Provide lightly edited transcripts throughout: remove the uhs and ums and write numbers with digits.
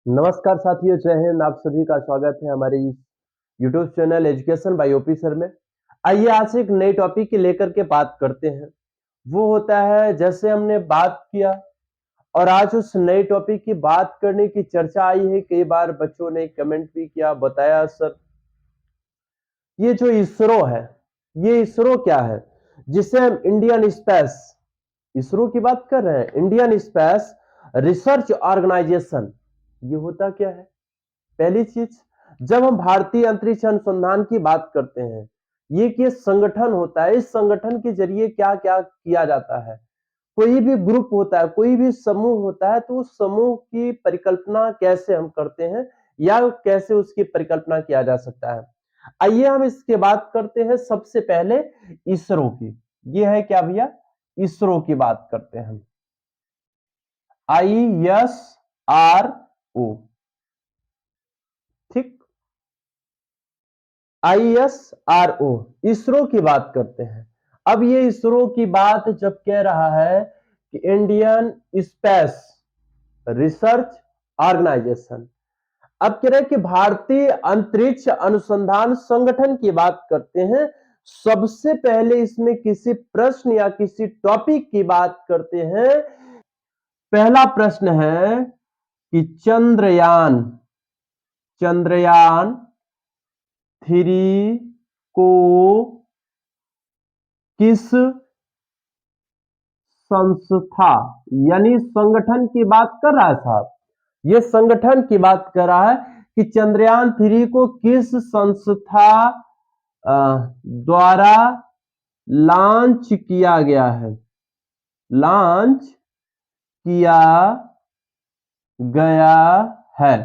नमस्कार साथियों, जय हिंद। आप सभी का स्वागत है हमारे इस YouTube channel education by OP sir में। आइए आज से एक नए टॉपिक के लेकर के बात करते हैं। वो होता है जैसे हमने बात किया और आज उस नए टॉपिक की बात करने की चर्चा आई है। कई बार बच्चों ने कमेंट भी किया, बताया सर ये जो इसरो है, ये इसरो क्या है जिसे हम इंडियन स्पेस, इसरो की बात कर रहे हैं, इंडियन स्पेस रिसर्च ऑर्गेनाइजेशन, ये होता क्या है? पहली चीज, जब हम भारतीय अंतरिक्ष अनुसंधान की बात करते हैं, ये कि संगठन होता है। इस संगठन के जरिए क्या क्या किया जाता है? कोई भी ग्रुप होता है, कोई भी समूह होता है, तो उस समूह की परिकल्पना कैसे हम करते हैं या कैसे उसकी परिकल्पना किया जा सकता है। आइए हम इसके बात करते हैं सबसे पहले इसरो की। ये है क्या भैया? इसरो की बात करते हैं हम। ISRO, ठीक। ISRO, इसरो की बात करते हैं। अब ये इसरो की बात जब कह रहा है कि इंडियन स्पेस रिसर्च ऑर्गेनाइजेशन, अब कह रहे हैं कि भारतीय अंतरिक्ष अनुसंधान संगठन की बात करते हैं। सबसे पहले इसमें किसी प्रश्न या किसी टॉपिक की बात करते हैं। पहला प्रश्न है कि चंद्रयान, चंद्रयान 3 को किस संस्था, यानी संगठन की बात कर रहा है साहब, ये संगठन की बात कर रहा है कि चंद्रयान 3 को किस संस्था द्वारा लॉन्च किया गया है, लॉन्च किया गया है।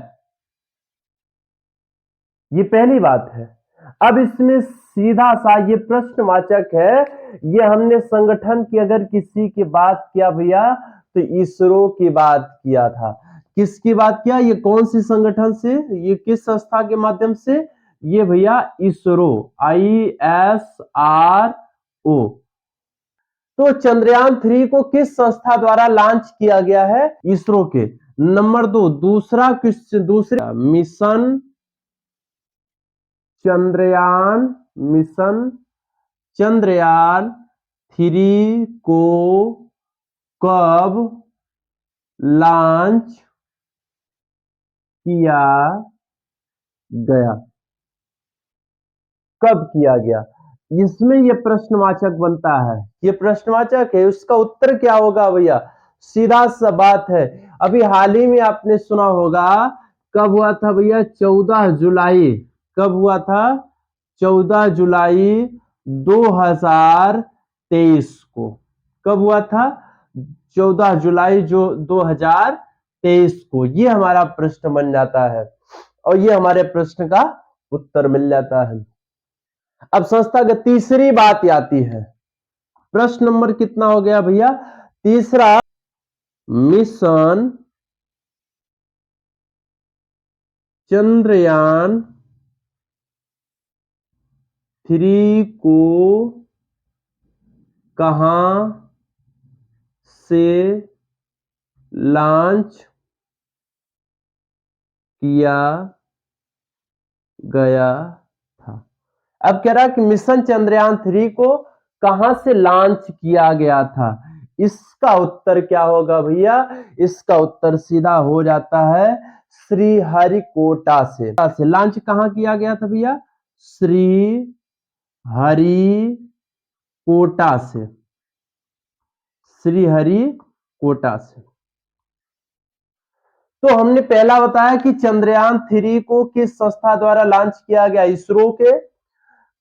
ये पहली बात है। अब इसमें सीधा सा ये प्रश्नवाचक है। ये हमने संगठन की अगर किसी की बात किया भैया तो इसरो की बात किया था। किसकी बात किया? ये कौन सी संगठन से, ये किस संस्था के माध्यम से? ये भैया इसरो, ISRO। तो चंद्रयान 3 को किस संस्था द्वारा लॉन्च किया गया है? इसरो के। नंबर 2, दूसरा क्वेश्चन, दूसरा मिशन चंद्रयान, मिशन चंद्रयान 3 को कब लॉन्च किया गया? कब किया गया? इसमें यह प्रश्नवाचक बनता है, ये प्रश्नवाचक है। उसका उत्तर क्या होगा भैया? सीधा सा बात है। अभी हाल ही में आपने सुना होगा, कब हुआ था भैया? 14 जुलाई। कब हुआ था? 14 जुलाई 2023 को। कब हुआ था? 14 जुलाई जो 2023 को। ये हमारा प्रश्न बन जाता है और ये हमारे प्रश्न का उत्तर मिल जाता है। अब संस्था की तीसरी बात आती है। प्रश्न नंबर कितना हो गया भैया? तीसरा, मिशन चंद्रयान 3 को कहां से लॉन्च किया गया था? अब कह रहा है कि मिशन चंद्रयान 3 को कहां से लॉन्च किया गया था। इसका उत्तर क्या होगा भैया? इसका उत्तर सीधा हो जाता है श्रीहरिकोटा से। लॉन्च कहां किया गया था भैया? श्रीहरिकोटा से, श्रीहरिकोटा से। तो हमने पहला बताया कि चंद्रयान 3 को किस संस्था द्वारा लॉन्च किया गया? इसरो के।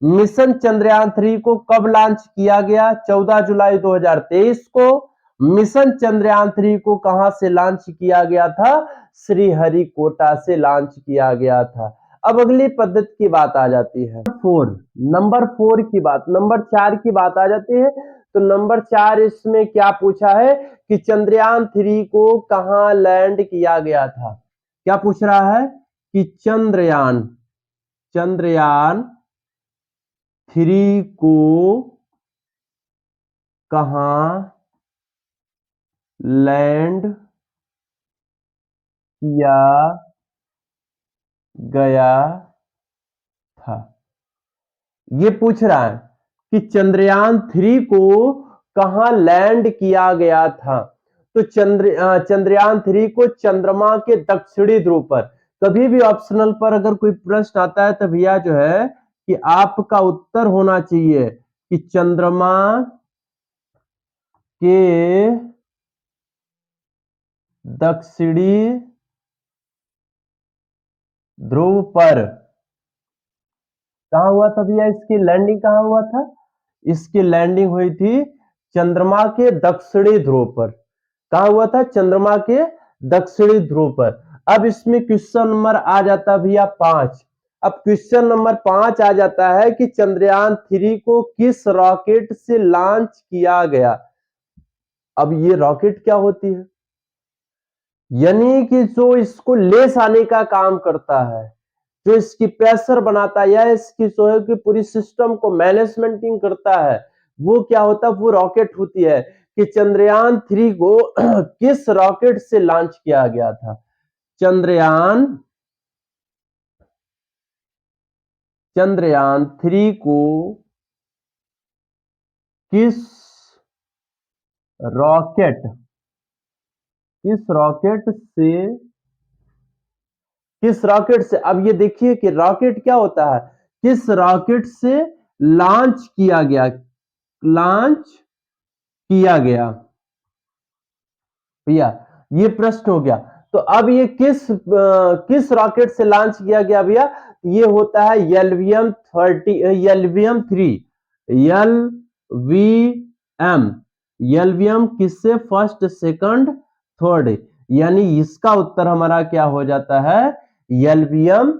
मिशन चंद्रयान 3 को कब लॉन्च किया गया? 14 जुलाई 2023 को। मिशन चंद्रयान 3 को कहां से लॉन्च किया गया था? श्रीहरिकोटा से लॉन्च किया गया था। अब अगली पद्धति की बात आ जाती है, नंबर 4 की बात, नंबर 4 की बात आ जाती है। तो नंबर 4 इसमें क्या पूछा है कि चंद्रयान 3 को कहां लैंड किया गया था? क्या पूछ रहा है कि चंद्रयान, चंद्रयान 3 को कहां लैंड किया गया था। ये पूछ रहा है कि चंद्रयान 3 को कहां लैंड किया गया था। तो चंद्रयान 3 को चंद्रमा के दक्षिणी ध्रुव पर। कभी भी ऑप्शनल पर अगर कोई प्रश्न आता है तो भैया जो है कि आपका उत्तर होना चाहिए कि चंद्रमा के दक्षिणी ध्रुव पर। कहां हुआ था भैया इसकी लैंडिंग, कहां हुआ था? इसकी लैंडिंग हुई थी चंद्रमा के दक्षिणी ध्रुव पर। कहां हुआ था? चंद्रमा के दक्षिणी ध्रुव पर। अब इसमें क्वेश्चन नंबर आ जाता है भैया 5। अब क्वेश्चन नंबर 5 आ जाता है कि चंद्रयान 3 को किस रॉकेट से लॉन्च किया गया। अब ये रॉकेट क्या होती है? यानी कि जो इसको ले जाने का काम करता है, जो इसकी प्रेशर बनाता है या इसकी जो है कि पूरी सिस्टम को मैनेजमेंटिंग करता है, वो क्या होता है? वो रॉकेट होती है। कि चंद्रयान 3 को किस रॉकेट से लॉन्च किया गया था। चंद्रयान 3 को किस रॉकेट किस रॉकेट से किस रॉकेट से अब ये देखिए कि रॉकेट क्या होता है, किस रॉकेट से लॉन्च किया गया। लॉन्च किया गया भैया, ये प्रश्न हो गया। तो अब ये किस रॉकेट से लॉन्च किया गया भैया? ये होता है एलवीएम 3। एलवीएम एलवीएम किससे? First, second, third. यानी इसका उत्तर हमारा क्या हो जाता है? एलवीएम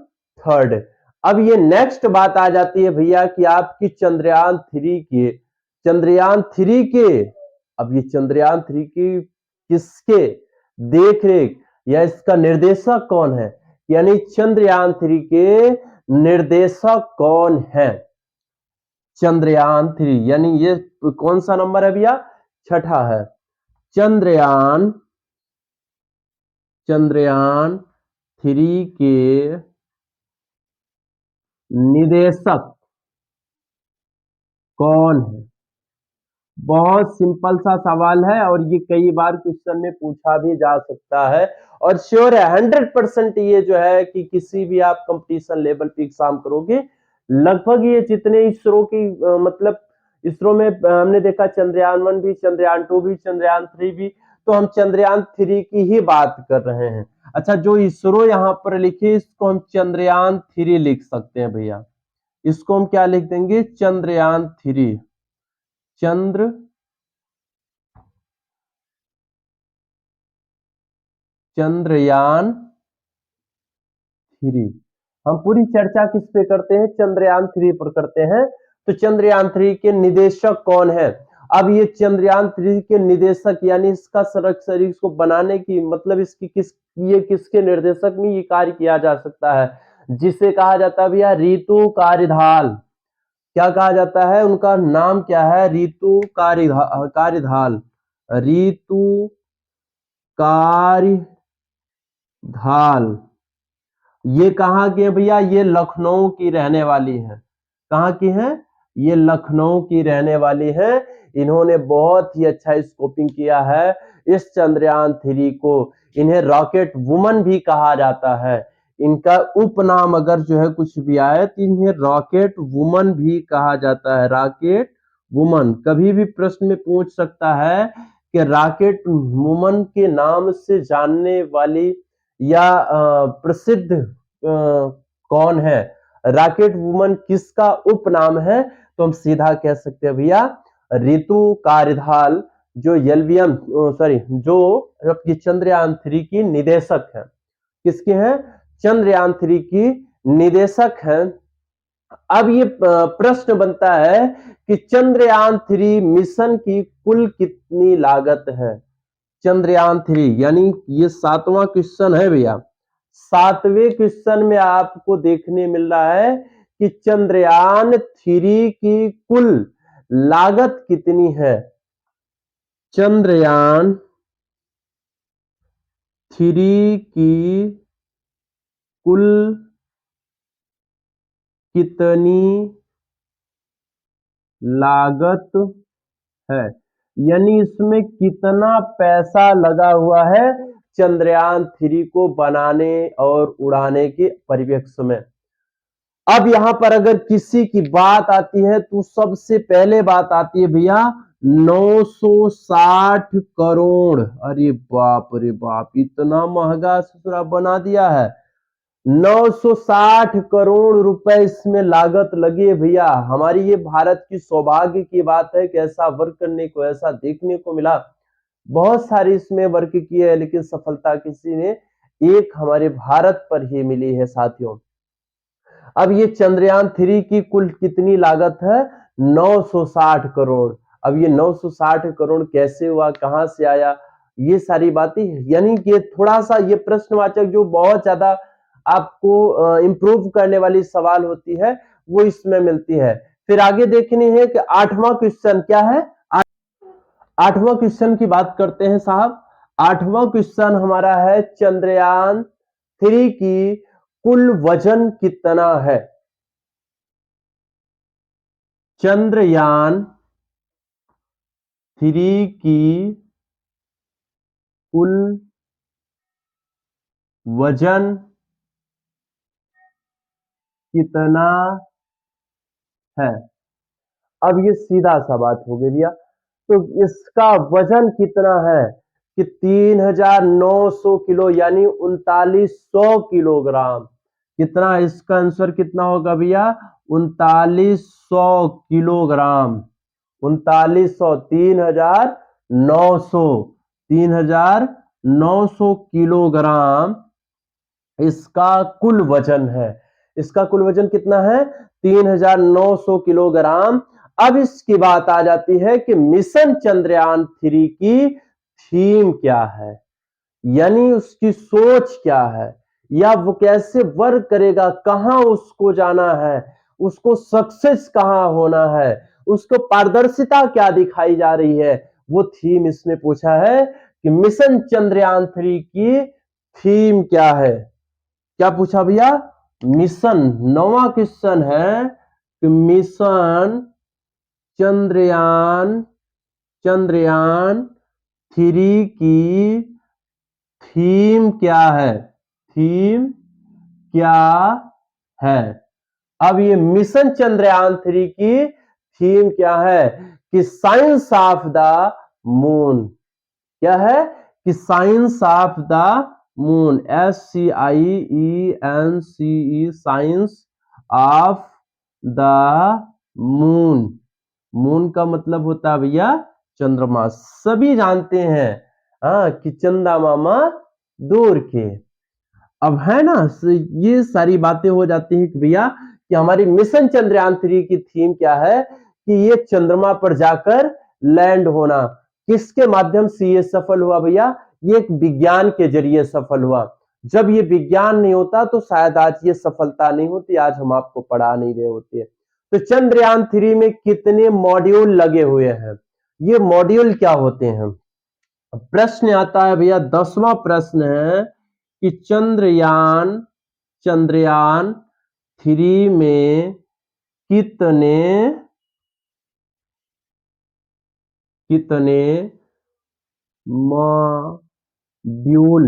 3। अब ये नेक्स्ट बात आ जाती है भैया कि आपकी चंद्रयान 3 के अब ये चंद्रयान 3 की किसके देख रेख या इसका निर्देशक कौन है? यानी चंद्रयान 3 के निर्देशक कौन है? चंद्रयान 3 यानी ये कौन सा नंबर है भैया? छठा है। चंद्रयान चंद्रयान 3 के निदेशक कौन है? बहुत सिंपल सा सवाल है और ये कई बार क्वेश्चन में पूछा भी जा सकता है। और श्योर है 100% ये जो है कि किसी भी आप कंपटीशन लेवल पे एग्जाम करोगे, लगभग ये जितने इसरो की मतलब इसरो में हमने देखा चंद्रयान 1 भी, चंद्रयान 2 भी, चंद्रयान 3 भी। तो हम चंद्रयान 3 की ही बात कर रहे हैं। अच्छा, जो इसरो यहाँ पर लिखे इसको हम चंद्रयान 3 लिख सकते हैं भैया। इसको हम क्या लिख देंगे? चंद्रयान 3। चंद्र चंद्रयान 3। हम पूरी चर्चा किस पे करते हैं? चंद्रयान 3 पर करते हैं। तो चंद्रयान 3 के निदेशक कौन है? अब ये चंद्रयान 3 के निदेशक यानी इसका शरीर को बनाने की मतलब ये किसके निर्देशक में ये कार्य किया जा सकता है? जिसे कहा जाता है भैया रितु कार्यधाल। क्या कहा जाता है? उनका नाम क्या है? रितु कार्यधाल। रितु कार्यधाल। ये कहाँ की है भैया? ये लखनऊ की रहने वाली है। कहाँ की है? ये लखनऊ की रहने वाली है। इन्होंने बहुत ही अच्छा स्कोपिंग किया है इस चंद्रयान 3 को। इन्हें रॉकेट वुमन भी कहा जाता है। इनका उपनाम अगर जो है कुछ भी आए तो इन्हें रॉकेट वुमन भी कहा जाता है। रॉकेट वुमन कभी भी प्रश्न में पूछ सकता है कि रॉकेट वुमन के नाम से जानने वाली या प्रसिद्ध कौन है? रॉकेट वुमन किसका उपनाम है? तो हम सीधा कह सकते हैं भैया रितु कार्यधाल, जो जो आपकी चंद्रयान 3 की निदेशक है। किसके हैं? चंद्रयान 3 की निदेशक है। अब ये प्रश्न बनता है कि चंद्रयान 3 मिशन की कुल कितनी लागत है? चंद्रयान 3 यानी ये 7वां क्वेश्चन है भैया। 7वें क्वेश्चन में आपको देखने मिल रहा है कि चंद्रयान 3 की कुल लागत कितनी है। चंद्रयान 3 की कुल कितनी लागत है, यानी इसमें कितना पैसा लगा हुआ है चंद्रयान 3 को बनाने और उड़ाने के परिप्रेक्ष्य में। अब यहां पर अगर किसी की बात आती है तो सबसे पहले बात आती है भैया 960 करोड़। अरे बाप रे बाप, इतना महंगा ससुरा बना दिया है। 960 करोड़ रुपए इसमें लागत लगी है भैया। हमारी ये भारत की सौभाग्य की बात है कि ऐसा वर्क करने को, ऐसा देखने को मिला। बहुत सारी इसमें वर्क किए है लेकिन सफलता किसी ने एक हमारे भारत पर ही मिली है साथियों। अब ये चंद्रयान 3 की कुल कितनी लागत है? 960 करोड़। अब ये 960 करोड़ कैसे हुआ, कहां से आया, ये सारी बातें, यानी कि थोड़ा सा ये प्रश्नवाचक जो बहुत ज्यादा आपको इंप्रूव करने वाली सवाल होती है वो इसमें मिलती है। फिर आगे देखनी है कि 8वां क्वेश्चन क्या है। 8वां क्वेश्चन की बात करते हैं साहब। 8वां क्वेश्चन हमारा है चंद्रयान 3 की कुल वजन कितना है? चंद्रयान 3 की कुल वजन कितना है? अब ये सीधा सा बात हो गई भैया, तो इसका वजन कितना है कि 3900 किलो, यानी 3900 किलोग्राम। कितना, इसका आंसर कितना होगा भैया? 3900 किलोग्राम। 3900, 3900, 3900 किलोग्राम इसका कुल वजन है। इसका कुल वजन कितना है? 3900 किलोग्राम। अब इसकी बात आ जाती है कि मिशन चंद्रयान 3 की थीम क्या है, यानी उसकी सोच क्या है, या वो कैसे वर्क करेगा, कहां उसको जाना है, उसको सक्सेस कहां होना है, उसको पारदर्शिता क्या दिखाई जा रही है, वो थीम इसमें पूछा है कि मिशन चंद्रयान 3 की थीम क्या है। क्या पूछा भैया? मिशन। 9वां क्वेश्चन है कि मिशन चंद्रयान चंद्रयान 3 की थीम क्या है? थीम क्या है? अब ये मिशन चंद्रयान 3 की थीम क्या है कि साइंस ऑफ द मून। क्या है कि science of the moon, SCIENCE, science of the moon. Moon का मतलब होता है भैया चंद्रमा। सभी जानते हैं कि चंदा मामा दूर के। अब है ना, ये सारी बातें हो जाती हैं कि भैया कि हमारी मिशन चंद्रयान 3 की थीम क्या है कि ये चंद्रमा पर जाकर लैंड होना। किसके माध्यम से ये सफल हुआ भैया? ये एक विज्ञान के जरिए सफल हुआ। जब ये विज्ञान नहीं होता तो शायद आज ये सफलता नहीं होती, आज हम आपको पढ़ा नहीं रहे होते। तो चंद्रयान 3 में कितने मॉड्यूल लगे हुए हैं, ये मॉड्यूल क्या होते हैं? प्रश्न आता है भैया, 10वां प्रश्न है कि चंद्रयान चंद्रयान 3 में कितने कितने मॉड्यूल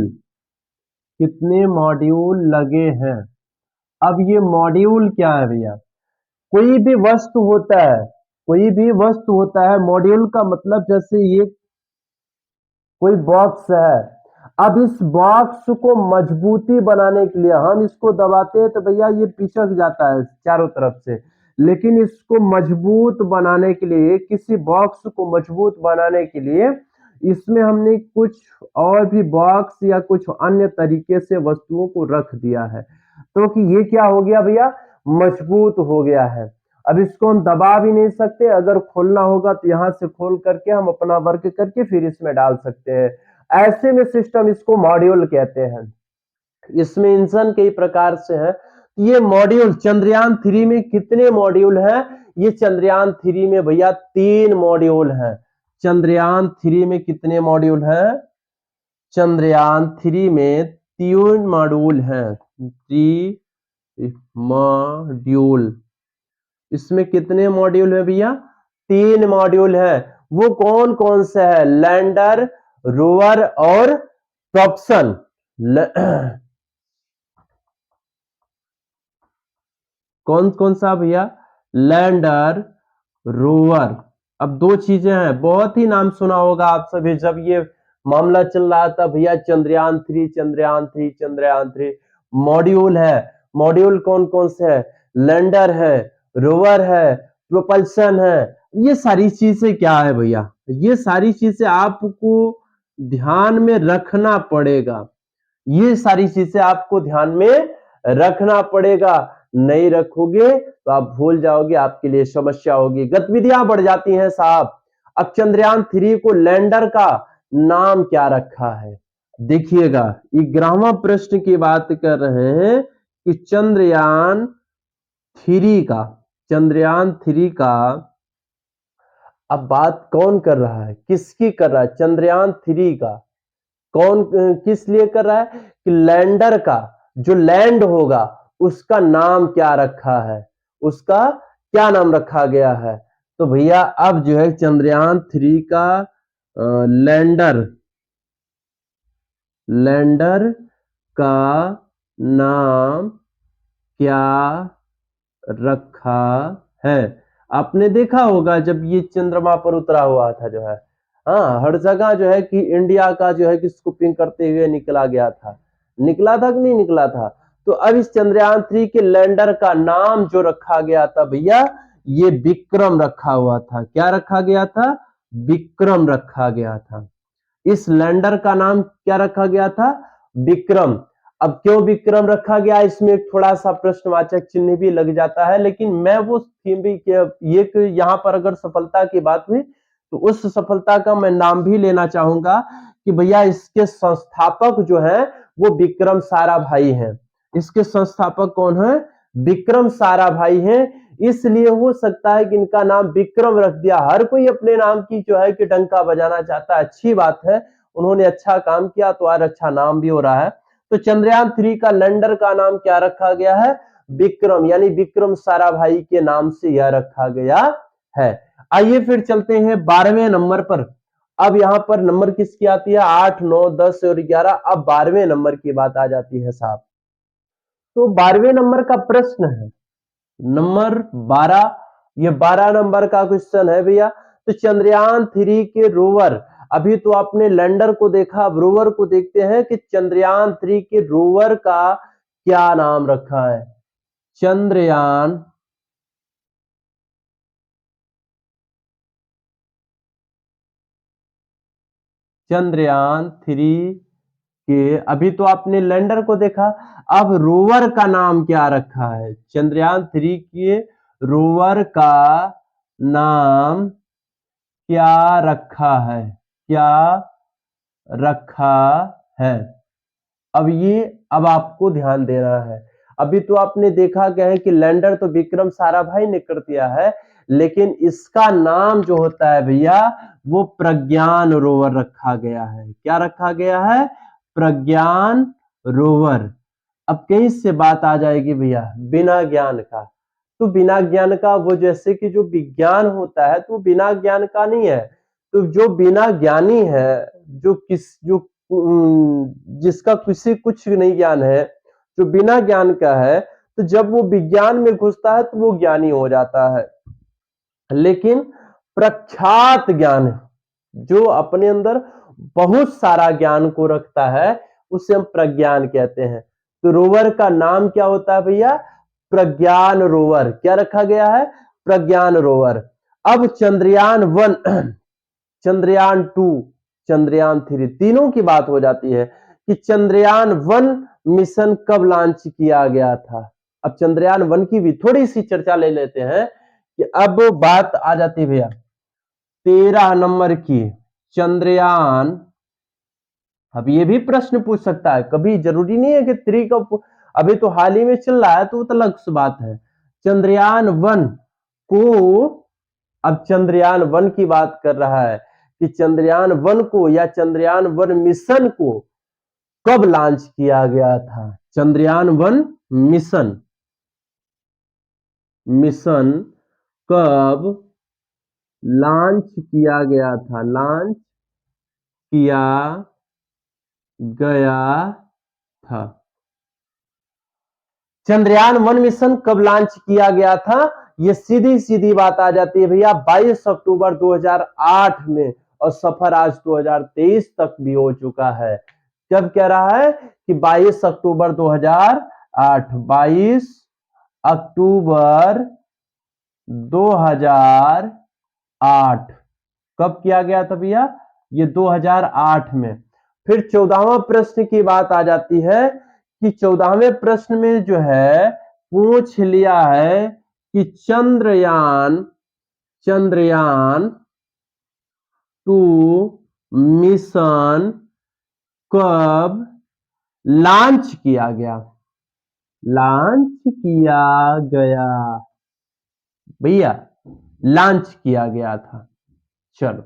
कितने मॉड्यूल लगे हैं? अब ये मॉड्यूल क्या है भैया? कोई भी वस्तु होता है, कोई भी वस्तु होता है, मॉड्यूल का मतलब जैसे ये कोई बॉक्स है। अब इस बॉक्स को मजबूती बनाने के लिए हम इसको दबाते हैं तो भैया ये पिचक जाता है चारों तरफ से। लेकिन इसको मजबूत बनाने के लिए, किसी बॉक्स को मजबूत बनाने के लिए इसमें हमने कुछ और भी बॉक्स या कुछ अन्य तरीके से वस्तुओं को रख दिया है, तो कि ये क्या हो गया भैया? मजबूत हो गया है। अब इसको हम दबा भी नहीं सकते, अगर खोलना होगा तो यहां से खोल करके हम अपना वर्क करके फिर इसमें डाल सकते हैं। ऐसे में सिस्टम, इसको मॉड्यूल कहते हैं। इसमें इंसान कई प्रकार से है। ये मॉड्यूल चंद्रयान 3 में कितने मॉड्यूल हैं? ये चंद्रयान 3 में भैया 3 मॉड्यूल हैं। चंद्रयान 3 में कितने मॉड्यूल हैं? चंद्रयान 3 में 3 मॉड्यूल हैं। 3 मॉड्यूल। इसमें कितने मॉड्यूल है भैया? 3 मॉड्यूल है। वो कौन कौन से है? लैंडर, रोवर और प्रोपल्शन। कौन कौन सा भैया? Lander, rover. अब दो चीजें हैं, बहुत ही नाम सुना होगा आप सभी, जब ये मामला चल रहा था भैया, चंद्रयान 3, चंद्रयान 3, चंद्रयान 3। मॉड्यूल है। मॉड्यूल कौन कौन से है? लैंडर है, रोवर है, प्रोपल्शन है। ये सारी चीजें क्या है भैया? ये सारी चीजें आपको ध्यान में रखना पड़ेगा। ये सारी चीजें आपको ध्यान में रखना पड़ेगा। नहीं रखोगे तो आप भूल जाओगे, आपके लिए समस्या होगी, गतिविधियां बढ़ जाती हैं साहब। अब चंद्रयान 3 को लैंडर का नाम क्या रखा है? देखिएगा, 11वां प्रश्न की बात कर रहे हैं कि चंद्रयान 3 का, चंद्रयान 3 का अब बात कौन कर रहा है, किसकी कर रहा है? चंद्रयान 3 का कौन किस लिए कर रहा है? कि लैंडर का जो लैंड होगा उसका नाम क्या रखा है, उसका क्या नाम रखा गया है? तो भैया अब जो है चंद्रयान 3 का लैंडर, लैंडर का नाम क्या रखा है? आपने देखा होगा जब ये चंद्रमा पर उतरा हुआ था जो है, हाँ, हर जगह जो है कि इंडिया का जो है कि स्कूपिंग करते हुए निकला गया था। निकला था कि नहीं निकला था? तो अब इस चंद्रयान 3 के लैंडर का नाम जो रखा गया था भैया, ये विक्रम रखा हुआ था। क्या रखा गया था? विक्रम रखा गया था। इस लैंडर का नाम क्या रखा गया था? विक्रम। अब क्यों विक्रम रखा गया, इसमें एक थोड़ा सा प्रश्नवाचक चिन्ह भी लग जाता है, लेकिन मैं वो थीम भी ये कि यहाँ पर अगर सफलता की बात हुई तो उस सफलता का मैं नाम भी लेना चाहूंगा कि भैया इसके संस्थापक जो है वो विक्रम साराभाई हैं। इसके संस्थापक कौन है? विक्रम साराभाई हैं। इसलिए हो सकता है कि इनका नाम विक्रम रख दिया। हर कोई अपने नाम की जो है कि डंका बजाना चाहता है, अच्छी बात है, उन्होंने अच्छा काम किया तो आज अच्छा नाम भी हो रहा है। तो चंद्रयान 3 का लैंडर का नाम क्या रखा गया है? विक्रम, यानी विक्रम साराभाई के नाम से यह रखा गया है। आइए फिर चलते हैं 12वें नंबर पर। अब यहां पर नंबर किसकी आती है? 8, 9, 10 और 11। अब 12वें नंबर की बात आ जाती है साहब। तो 12वें नंबर का प्रश्न है, नंबर 12, ये 12 नंबर का क्वेश्चन है भैया। तो चंद्रयान 3 के रोवर, अभी तो आपने लैंडर को देखा, अब रोवर को देखते हैं कि चंद्रयान 3 के रोवर का क्या नाम रखा है। चंद्रयान चंद्रयान 3 के, अभी तो आपने लैंडर को देखा, अब रोवर का नाम क्या रखा है? चंद्रयान 3 के रोवर का नाम क्या रखा है? क्या रखा है? अब आपको ध्यान देना है। अभी तो आपने देखा क्या है कि लैंडर तो विक्रम साराभाई ने कर दिया है, लेकिन इसका नाम जो होता है भैया वो प्रज्ञान रोवर रखा गया है। क्या रखा गया है? प्रज्ञान रोवर। अब कहीं से बात आ जाएगी भैया बिना ज्ञान का। तो बिना ज्ञान का, वो जैसे कि जो विज्ञान होता है तो बिना ज्ञान का नहीं है। तो जो बिना ज्ञानी है, जो जिसका किसी कुछ नहीं ज्ञान है, जो बिना ज्ञान का है, तो जब वो विज्ञान में घुसता है तो वो ज्ञानी हो जाता है। लेकिन प्रख्यात ज्ञान, जो अपने अंदर बहुत सारा ज्ञान को रखता है, उसे हम प्रज्ञान कहते हैं। तो रोवर का नाम क्या होता है भैया? प्रज्ञान रोवर। क्या रखा गया है? प्रज्ञान रोवर। अब चंद्रयान 1, चंद्रयान 2, चंद्रयान 3, तीनों की बात हो जाती है कि चंद्रयान 1 मिशन कब लॉन्च किया गया था। अब चंद्रयान 1 की भी थोड़ी सी चर्चा ले लेते हैं कि अब बात आ जाती है भैया 13 नंबर की, चंद्रयान। अब ये भी प्रश्न पूछ सकता है, कभी जरूरी नहीं है कि 3 का, अभी तो हाल ही में चल रहा है तो अलग सी बात है। चंद्रयान 1 को, अब चंद्रयान 1 की बात कर रहा है कि चंद्रयान 1 को या चंद्रयान 1 मिशन को कब लॉन्च किया गया था? चंद्रयान 1 मिशन मिशन कब लॉन्च किया गया था, लॉन्च किया गया था। चंद्रयान 1 मिशन कब लॉन्च किया गया था? ये सीधी सीधी बात आ जाती है भैया 22 अक्टूबर 2008 में, और सफर आज 2023 तक भी हो चुका है। कब कह रहा है कि 22 अक्टूबर 2008, 22 अक्टूबर 2008 कब किया गया था भैया? ये 2008 में। फिर 14वां प्रश्न की बात आ जाती है कि 14वें प्रश्न में जो है पूछ लिया है कि चंद्रयान, चंद्रयान 2 मिशन कब लॉन्च किया गया, लॉन्च किया गया भैया, लॉन्च किया गया था। चलो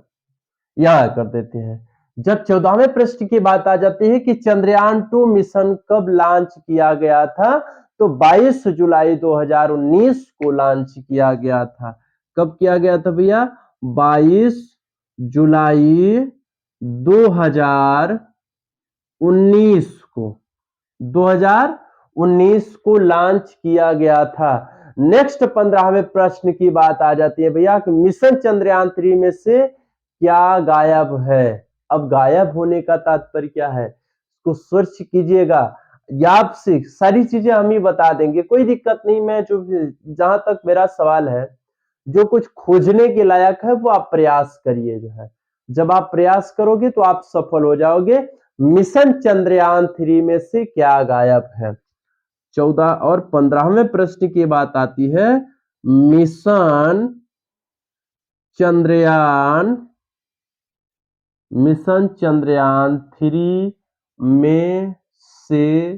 यह कर देते हैं। जब 14वें प्रश्न की बात आ जाती है कि चंद्रयान 2 मिशन कब लॉन्च किया गया था, तो 22 जुलाई 2019 को लॉन्च किया गया था। कब किया गया था भैया? 22 जुलाई 2019 को, 2019 को लॉन्च किया गया था। नेक्स्ट 15वें प्रश्न की बात आ जाती है भैया कि मिशन चंद्रयान 3 में से क्या गायब है? अब गायब होने का तात्पर्य क्या है, इसको सर्च कीजिएगा। याद से सारी चीजें हम ही बता देंगे, कोई दिक्कत नहीं। मैं जो जहां तक मेरा सवाल है, जो कुछ खोजने के लायक है वो आप प्रयास करिए। जो है जब आप प्रयास करोगे तो आप सफल हो जाओगे। मिशन चंद्रयान 3 में से क्या गायब है? 14 और 15वें प्रश्न की बात आती है, मिशन चंद्रयान, मिशन चंद्रयान 3 में से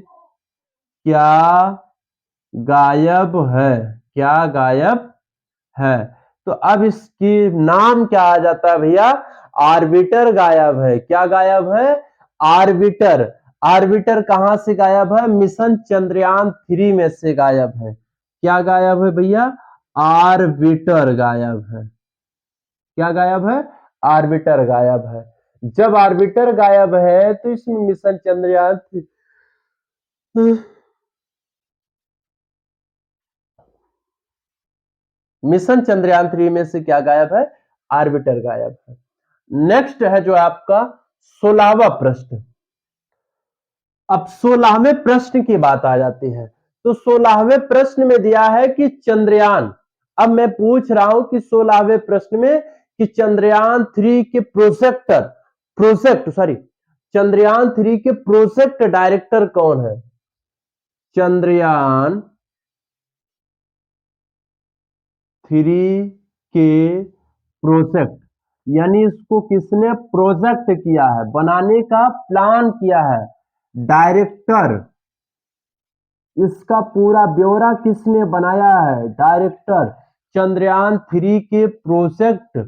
क्या गायब है, क्या गायब है? तो अब इसकी नाम क्या आ जाता है भैया? आर्बिटर गायब है। क्या गायब है? आर्बिटर। आर्बिटर कहां से गायब है? मिशन चंद्रयान 3 में से गायब है। क्या गायब है भैया? आर्बिटर गायब है। क्या गायब है? आर्बिटर गायब है। जब आर्बिटर गायब है तो इसमें मिशन चंद्रयान मिशन चंद्रयान 3 में से क्या गायब है? आर्बिटर गायब है। नेक्स्ट है जो आपका 16वां प्रश्न। अब 16वें प्रश्न की बात आ जाती है। तो 16वें प्रश्न में दिया है कि चंद्रयान, अब मैं पूछ रहा हूं कि 16वें प्रश्न में कि चंद्रयान 3 के प्रोजेक्टर, प्रोजेक्ट सॉरी चंद्रयान 3 के प्रोजेक्ट डायरेक्टर कौन है? चंद्रयान 3 के प्रोजेक्ट, यानी इसको किसने प्रोजेक्ट किया है, बनाने का प्लान किया है, डायरेक्टर, इसका पूरा ब्यौरा किसने बनाया है? डायरेक्टर। चंद्रयान 3 के प्रोजेक्ट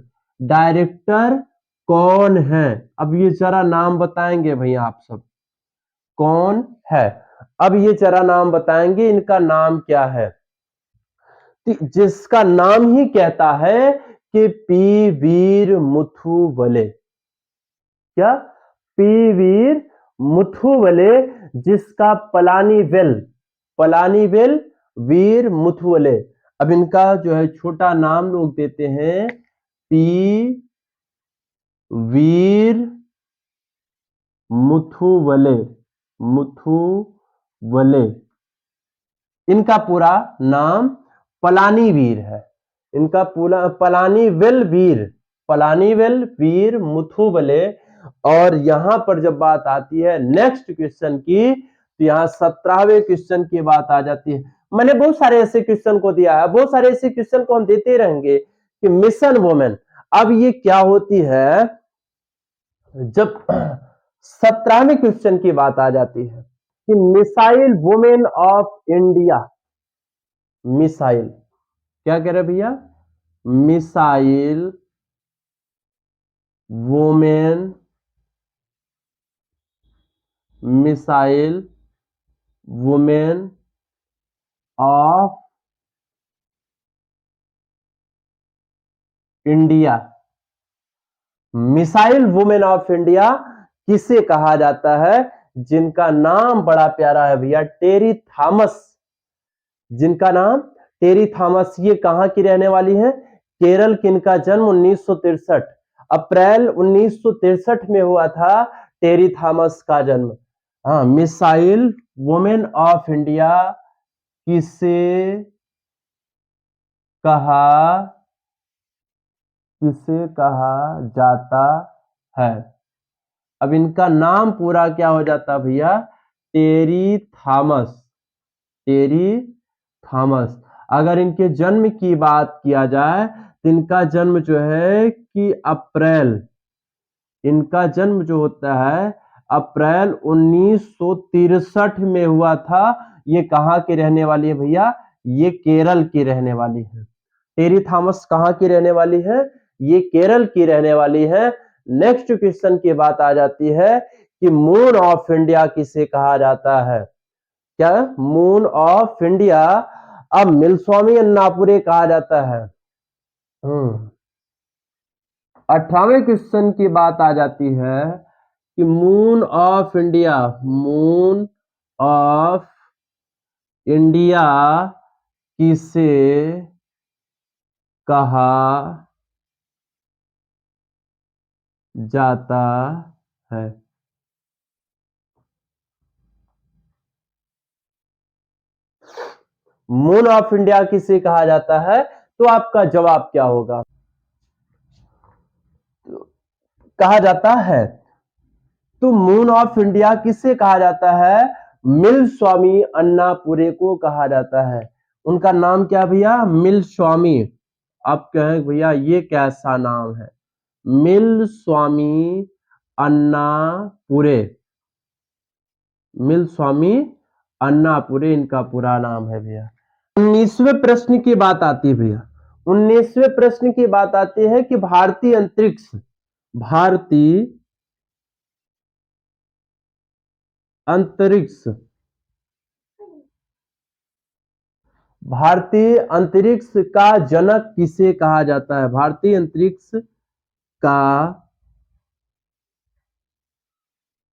डायरेक्टर कौन है? अब ये जरा नाम बताएंगे भैया आप सब, कौन है? अब ये जरा नाम बताएंगे, इनका नाम क्या है? जिसका नाम ही कहता है कि पी वीर मुथुवले। क्या? पी वीर मुथुवले, जिसका पलानी वेल, पलानी वेल वीर मुथुवले। अब इनका जो है छोटा नाम लोग देते हैं पी वीर मुथुवले, मुथुवले। इनका पूरा नाम पलानी वीर है। इनका पूरा पलानी वेल वीर, पलानी वेल वीर मुथुवले। और यहां पर जब बात आती है नेक्स्ट क्वेश्चन की, तो यहां 17वें क्वेश्चन की बात आ जाती है। मैंने बहुत सारे ऐसे क्वेश्चन को दिया है, बहुत सारे ऐसे क्वेश्चन को हम देते रहेंगे कि मिशन वुमेन। अब ये क्या होती है? जब 17वें क्वेश्चन की बात आ जाती है कि missile women of India, missile, क्या कह रहे भैया? Missile women, missile women of India. Missile women of India किसे कहा जाता है? जिनका नाम बड़ा प्यारा है भैया, टेरी थॉमस। जिनका नाम टेरी थॉमस, ये कहां की रहने वाली है? केरल की। इनका जन्म 1963 अप्रैल 1963 में हुआ था, टेरी थॉमस का जन्म। हाँ, मिसाइल वुमेन ऑफ इंडिया किसे कहा किसे कहा जाता है? अब इनका नाम पूरा क्या हो जाता भैया? टेरी थॉमस। टेरी थॉमस। अगर इनके जन्म की बात किया जाए तो इनका जन्म जो है कि अप्रैल, इनका जन्म जो होता है अप्रैल 1963 में हुआ था। ये कहां के रहने वाली है भैया? ये केरल की रहने वाली है। टेरी थॉमस कहां की रहने वाली है? ये केरल की रहने वाली है। नेक्स्ट क्वेश्चन की बात आ जाती है कि मून ऑफ इंडिया किसे कहा जाता है? क्या मून ऑफ इंडिया अब मिलस्वामी अन्नापुरे कहा जाता है। 18वें क्वेश्चन की बात आ जाती है कि moon of India, moon of India किसे कहा जाता है? मून ऑफ इंडिया किसे कहा जाता है? तो आपका जवाब क्या होगा? कहा जाता है। तो मून ऑफ इंडिया किसे कहा जाता है? मिल स्वामी अन्नापुरे को कहा जाता है। उनका नाम क्या भैया? मिल स्वामी। आप कहें भैया ये कैसा नाम है? मिल स्वामी अन्नापुरे। मिल स्वामी अन्नापुरे इनका पूरा नाम है भैया। 19वें प्रश्न की बात आती है भैया। 19वें प्रश्न की बात आती है कि भारतीय अंतरिक्ष भारतीय अंतरिक्ष का जनक किसे कहा जाता है? भारतीय अंतरिक्ष का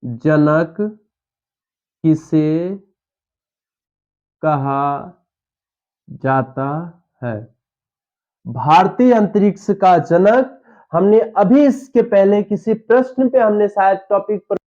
जनक किसे कहा जाता है? भारतीय अंतरिक्ष का जनक, हमने अभी इसके पहले किसी प्रश्न पे हमने शायद टॉपिक पर